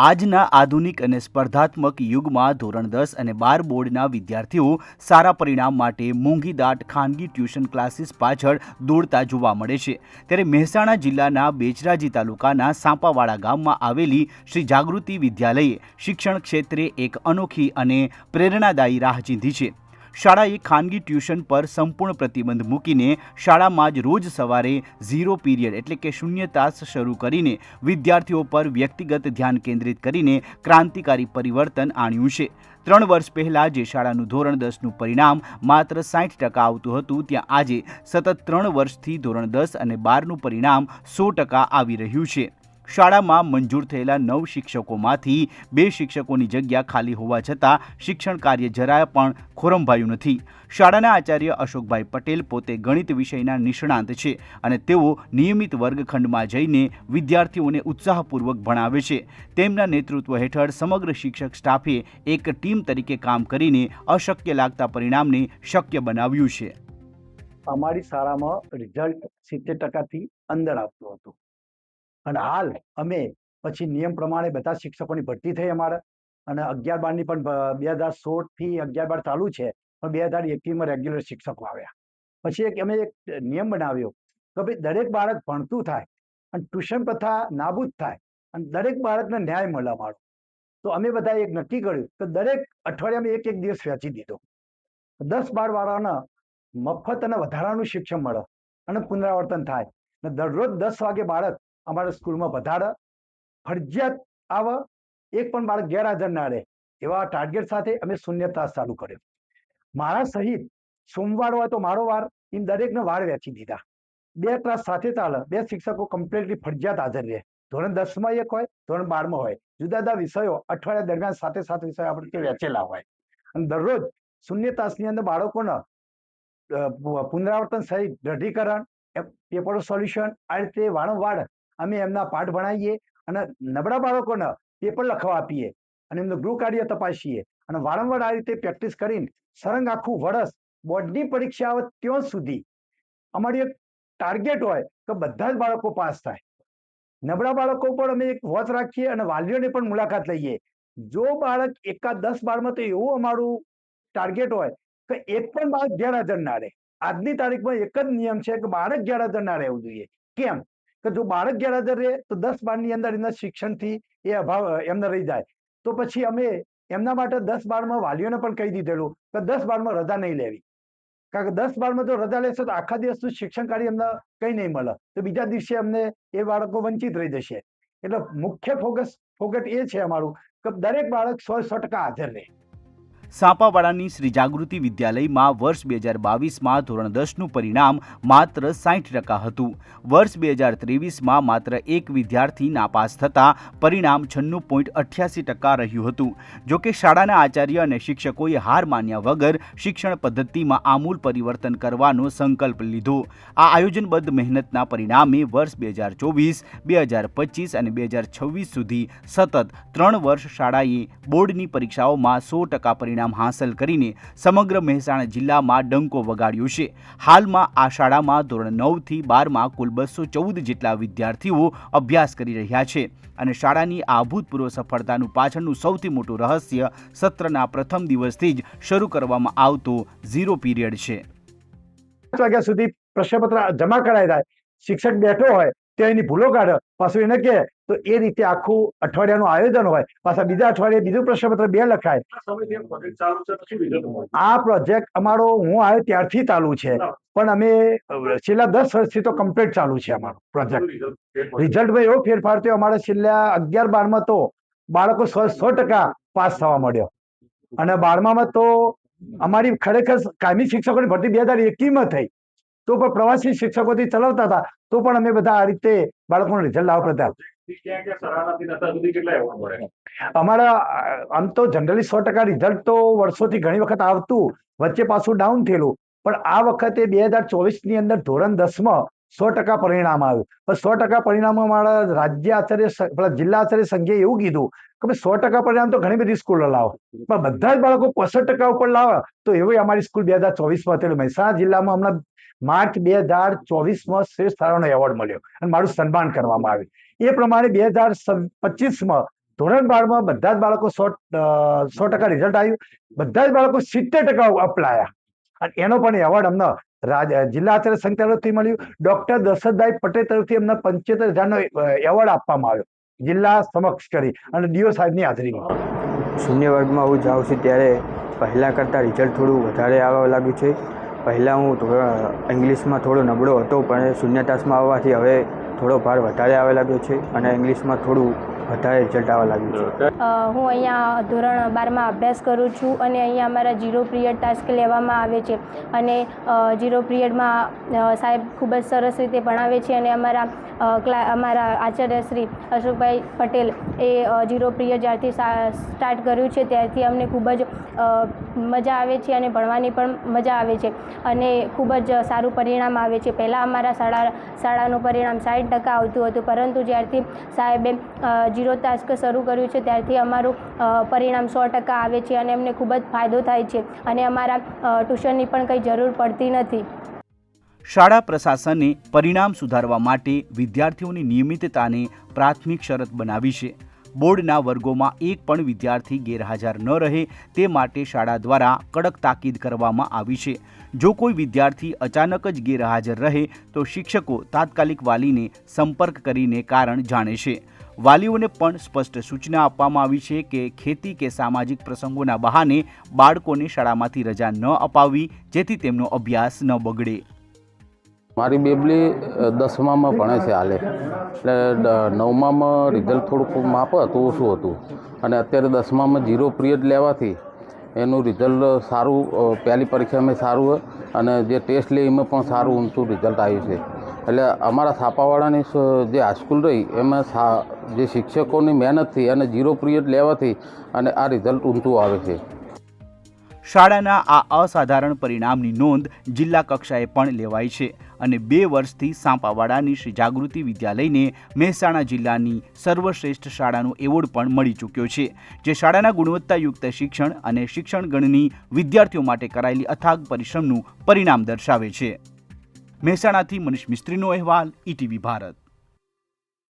આજના આધુનિક અને સ્પર્ધાત્મક યુગમાં ધોરણ 10 અને 12 બોર્ડના વિદ્યાર્થીઓ સારા પરિણામ માટે મોંઘીદાટ ખાનગી ટ્યુશન ક્લાસીસ પાછળ દોડતા જોવા મળે છે। ત્યારે મહેસાણા જિલ્લાના બેચરાજી તાલુકાના સાંપાવાડા ગામમાં આવેલી શ્રી જાગૃતિ વિદ્યાલયે શિક્ષણ ક્ષેત્રે એક અનોખી અને પ્રેરણાદાયી રાહ ચીંધી છે। શાળાએ ખાનગી ટ્યુશન પર સંપૂર્ણ પ્રતિબંધ મૂકીને શાળામાં જ રોજ સવારે 0 પીરિયડ એટલે કે શૂન્ય તાસ શરૂ કરીને વિદ્યાર્થીઓ પર વ્યક્તિગત ધ્યાન કેન્દ્રિત કરીને ક્રાંતિકારી પરિવર્તન આણ્યું છે। 3 વર્ષ પહેલાં જે શાળાનું ધોરણ 10નું પરિણામ માત્ર 60% આવતું હતું, ત્યાં આજે સતત 3 વર્ષથી ધોરણ 10 અને 12નું પરિણામ 100% આવી રહ્યું છે। શાળામાં મંજૂર થયેલા 9 શિક્ષકોમાંથી 2 શિક્ષકોની જગ્યા ખાલી હોવા છતાં શિક્ષણ કાર્ય જરાય પણ ખોરંભાયું નથી। શાળાના આચાર્ય અશોકભાઈ પટેલ પોતે ગણિત વિષયના નિષ્ણાંત છે અને તેઓ નિયમિત વર્ગખંડમાં જઈને વિદ્યાર્થીઓને ઉત્સાહપૂર્વક ભણાવે છે। તેમના નેતૃત્વ હેઠળ સમગ્ર શિક્ષક સ્ટાફે એક ટીમ તરીકે કામ કરીને અશક્ય લાગતા પરિણામને શક્ય બનાવ્યું છે। અમારી શાળામાં રિઝલ્ટ 70%થી અંદર આવતું હતું અને હાલ અમે પછી નિયમ પ્રમાણે બધા શિક્ષકોની ભરતી થઈ અમારે અને 11-12ની પણ 2016થી 11-12 ચાલુ છે, પણ 2021માં રેગ્યુલર શિક્ષકો આવ્યા। પછી અમે એક નિયમ બનાવ્યો કે ભાઈ દરેક બાળક ભણતું થાય અને ટ્યુશન પ્રથા નાબૂદ થાય અને દરેક બાળકને ન્યાય મળે અમારો। તો અમે બધાએ એક નક્કી કર્યું કે દરેક અઠવાડિયામાં એક દિવસ વહેંચી દીધો। 10-12 વાળાને મફત અને વધારાનું શિક્ષણ મળે અને પુનરાવર્તન થાય અને દરરોજ 10 વાગે બાળક અમારા સ્કૂલમાં વધારે ફરજિયાત આવે, એક પણ બાળક ગેરહાજર ના રહે એવા ટાર્ગેટ સાથે અમે શૂન્ય તાસ ચાલુ કર્યો। મારા સહિત સોમવાર હોય તો મારો વાર, એમ દરેકને વાર વહેંચી દીધા। 2 ક્લાસ સાથે ચાલે, 2 શિક્ષકો કમ્પ્લીટલી ફરજિયાત હાજર રહે। ધોરણ 10માં એક હોય, ધોરણ 12માં હોય, જુદા જુદા વિષયો અઠવાડિયા દરમિયાન સાથે વિષયો આપણે વહેંચેલા હોય અને દરરોજ શૂન્ય તાસની અંદર બાળકોને પુનરાવર્તન સહિત દઢીકરણ, પેપરનું સોલ્યુશન આ રીતે વારંવાર અમે એમના પાઠ ભણાવીએ અને નબળા બાળકોને પેપર લખવા આપીએ અને એમનું ગૃહ કાર્ય તપાસીએ અને વારંવાર આ રીતે પ્રેક્ટિસ કરીને સળંગ આખું વર્ષ બોર્ડની પરીક્ષા આવે ત્યાં સુધી અમારી એક ટાર્ગેટ હોય કે બધા જ બાળકો પાસ થાય। નબળા બાળકો પર અમે એક વોચ રાખીએ અને વાલીઓને પણ મુલાકાત લઈએ। જો બાળક 1-10-12માં તો એવું અમારું ટાર્ગેટ હોય કે એક પણ બાળક ગેરહાજર ના રહે। આજની તારીખમાં એક જ નિયમ છે કે બાળક ગેરહાજર ના રહેવું જોઈએ। કેમ કે જો બાળક ગેરહાજર રહે તો 10-12ની અંદર એમના શિક્ષણથી એ અભાવ એમને રહી જાય। તો પછી અમે એમના માટે 10-12માં વાલીઓને પણ કહી દીધેલું કે 10-12માં રજા નહીં લેવી, કારણ કે 10-12માં જો રજા લેશે તો આખા દિવસનું શિક્ષણ કાર્ય એમને કંઈ નહીં મળે, તો બીજા દિવસે અમને એ બાળકો વંચિત રહી જશે। એટલે મુખ્ય ફોકસ એ છે અમારું કે દરેક બાળક 100% હાજર રહે। સાંપાવાડાની શ્રી જાગૃતિ વિદ્યાલયમાં વર્ષ 2022માં ધોરણ 10નું પરિણામ માત્ર 60% હતું। વર્ષ 2023માં માત્ર એક વિદ્યાર્થી નાપાસ થતાં પરિણામ 96.88% રહ્યું હતું। જોકે શાળાના આચાર્ય અને શિક્ષકોએ હાર માન્યા વગર શિક્ષણ પદ્ધતિમાં આમૂલ પરિવર્તન કરવાનો સંકલ્પ લીધો। આ આયોજનબદ્ધ મહેનતના પરિણામે વર્ષ 2024, 2025 અને 2026 સુધી સતત 3 વર્ષ શાળાએ બોર્ડની પરીક્ષાઓમાં 100% પરિણામ હાંસલ કરીને સમગ્ર મહેસાણા જિલ્લામાં ડંકો વગાડ્યો છે। હાલમાં આ શાળામાં ધોરણ 9થી 12માં કુલ 214 જેટલા વિદ્યાર્થીઓ અભ્યાસ કરી રહ્યા છે અને શાળાની આ અભૂતપૂર્વ સફળતાનું પાછળનું સૌથી મોટું રહસ્ય સત્રના પ્રથમ દિવસથી જ શરૂ કરવામાં આવતો 0 પીરિયડ છે। 5 વાગ્યા સુધી પ્રશ્નપત્ર જમા કરાય જાય, શિક્ષક બેઠો હોય તો એની ભૂલો કાઢે, પાછું એને કહે તો એ રીતે આખું અઠવાડિયાનું આયોજન હોય। પાછા બીજા અઠવાડિયે બીજું પ્રશ્નપત્ર 2 લખાય। આ પ્રોજેક્ટ અમારો હું આવ્યો ત્યારથી ચાલુ છે, પણ અમે છેલ્લા 10 વર્ષથી તો કમ્પ્લીટ ચાલુ છે અમારો પ્રોજેક્ટ। રિઝલ્ટમાં એવો ફેરફાર થયો, અમારે છેલ્લા 11-12માં તો બાળકો 100% પાસ થવા મળ્યો અને 12મામાં તો અમારી ખરેખર કાયમી શિક્ષકોની ભરતી 2021માં થઈ, તો પણ પ્રવાસી શિક્ષકોથી ચલાવતા હતા, તો પણ અમે બધા આ રીતે બાળકોનું રિઝલ્ટ લાવતા હતા। અમારા આમ તો જનરલી 100% રિઝલ્ટ તો વર્ષોથી ઘણી વખત આવતું, વચ્ચે પાછું ડાઉન થયેલું, પણ આ વખતે 2024ની અંદર ધોરણ 10માં 100% પરિણામ આવ્યું। પણ 100% પરિણામમાં અમારા રાજ્ય આચાર્ય જિલ્લા આચાર્ય સંઘે એવું કીધું કે ભાઈ 100% પરિણામ તો ઘણી બધી સ્કૂલો લાવો, પણ બધા જ બાળકો 65% ઉપર લાવે તો એવી અમારી સ્કૂલ 2024માં થયેલું। મહેસાણા જિલ્લામાં હમણાં માર્ચ 2024માં શ્રેષ્ઠ શાળાનો એવોર્ડ મળ્યો અને મારું સન્માન કરવામાં આવ્યું। એ પ્રમાણે 2025માં ધોરણ 12માં બધા જ બાળકો 100% રિઝલ્ટ આવ્યું, બધા જ બાળકો 70% અપલાયા અને એનો પણ એવોર્ડ અમને જિલ્લા આચાર્ય સંઘ તરફથી મળ્યું. ડોક્ટર દશરથભાઈ પટેલ તરફથી અમને 75,000નો એવોર્ડ આપવામાં આવ્યો જિલ્લા સમક્ષ કરી અને ડીઓ સાહેબની હાજરીમાં. શૂન્ય વર્ગમાં હું જાઉં છું ત્યારે પહેલાં કરતાં રિઝલ્ટ થોડું વધારે આવવા લાગ્યું છે. પહેલાં હું ઇંગ્લિશમાં થોડો નબળો હતો, પણ શૂન્ય તાસમાં આવવાથી હવે થોડો ભાર વધારે આવવા લાગ્યો છે અને ઇંગ્લિશમાં થોડું વધારે રિઝલ્ટ આવવા લાગ્યું છે. હું અહીંયા ધોરણ 12માં અભ્યાસ કરું છું અને અહીંયા અમારા 0 પિરિયડ ટાસ્ક લેવામાં આવે છે અને 0 પિરિયડમાં સાહેબ ખૂબ જ સરસ રીતે ભણાવે છે અને અમારા આચાર્ય શ્રી અશોકભાઈ પટેલ એ 0 પિરિયડ જ્યારથી સ્ટાર્ટ કર્યું છે ત્યારથી અમને ખૂબ જ મજા આવે છે અને ભણવાની પણ મજા આવે છે અને ખૂબ જ સારું પરિણામ આવે છે. પહેલાં અમારા શાળાનું પરિણામ 60% આવતું હતું, પરંતુ જ્યારથી સાહેબે 0 ટાસ્ક શરૂ કર્યું છે ત્યારથી અમારું પરિણામ 100% આવે છે અને અમને ખૂબ જ ફાયદો થાય છે અને અમારા ટ્યુશનની પણ કંઈ જરૂર પડતી નથી. શાળા પ્રશાસને પરિણામ સુધારવા માટે વિદ્યાર્થીઓની નિયમિતતાને પ્રાથમિક શરત બનાવી છે. બોર્ડના વર્ગોમાં એક પણ વિદ્યાર્થી ગેરહાજર ન રહે તે માટે શાળા દ્વારા કડક તાકીદ કરવામાં આવી છે. જો કોઈ વિદ્યાર્થી અચાનક જ ગેરહાજર રહે તો શિક્ષકો તાત્કાલિક વાલીને સંપર્ક કરીને કારણ જાણે છે. વાલીઓને પણ સ્પષ્ટ સૂચના આપવામાં આવી છે કે ખેતી કે સામાજિક પ્રસંગોના બહાને બાળકોને શાળામાંથી રજા ન અપાવવી, જેથી તેમનો અભ્યાસ ન બગડે. મારી બેબલી 10મામાં ભણે છે હાલે, એટલે 9મામાં રિઝલ્ટ થોડુંક માપ હતું, ઓછું હતું અને અત્યારે 10મામાં 0 પિરિયડ લેવાથી એનું રિઝલ્ટ સારું, પહેલી પરીક્ષામાં સારું હોય અને જે ટેસ્ટ લે એમાં પણ સારું ઊંચું રિઝલ્ટ આવ્યું છે. એટલે અમારા છાપાવાળાની જે હાઈસ્કૂલ રહી એમાં જે શિક્ષકોની મહેનતથી અને 0 પિરિયડ લેવાથી અને આ રિઝલ્ટ ઊંચું આવે છે. શાળાના આ અસાધારણ પરિણામની નોંધ જિલ્લા કક્ષાએ પણ લેવાઈ છે અને 2 વર્ષથી સાંપાવાડાની શ્રી જાગૃતિ વિદ્યાલયને મહેસાણા જિલ્લાની સર્વશ્રેષ્ઠ શાળાનો એવોર્ડ પણ મળી ચૂક્યો છે, જે શાળાના ગુણવત્તાયુક્ત શિક્ષણ અને શિક્ષણગણની વિદ્યાર્થીઓ માટે કરાયેલી અથાગ પરિશ્રમનું પરિણામ દર્શાવે છે. મહેસાણાથી મનીષ મિસ્ત્રીનો અહેવાલ, ETV ભારત.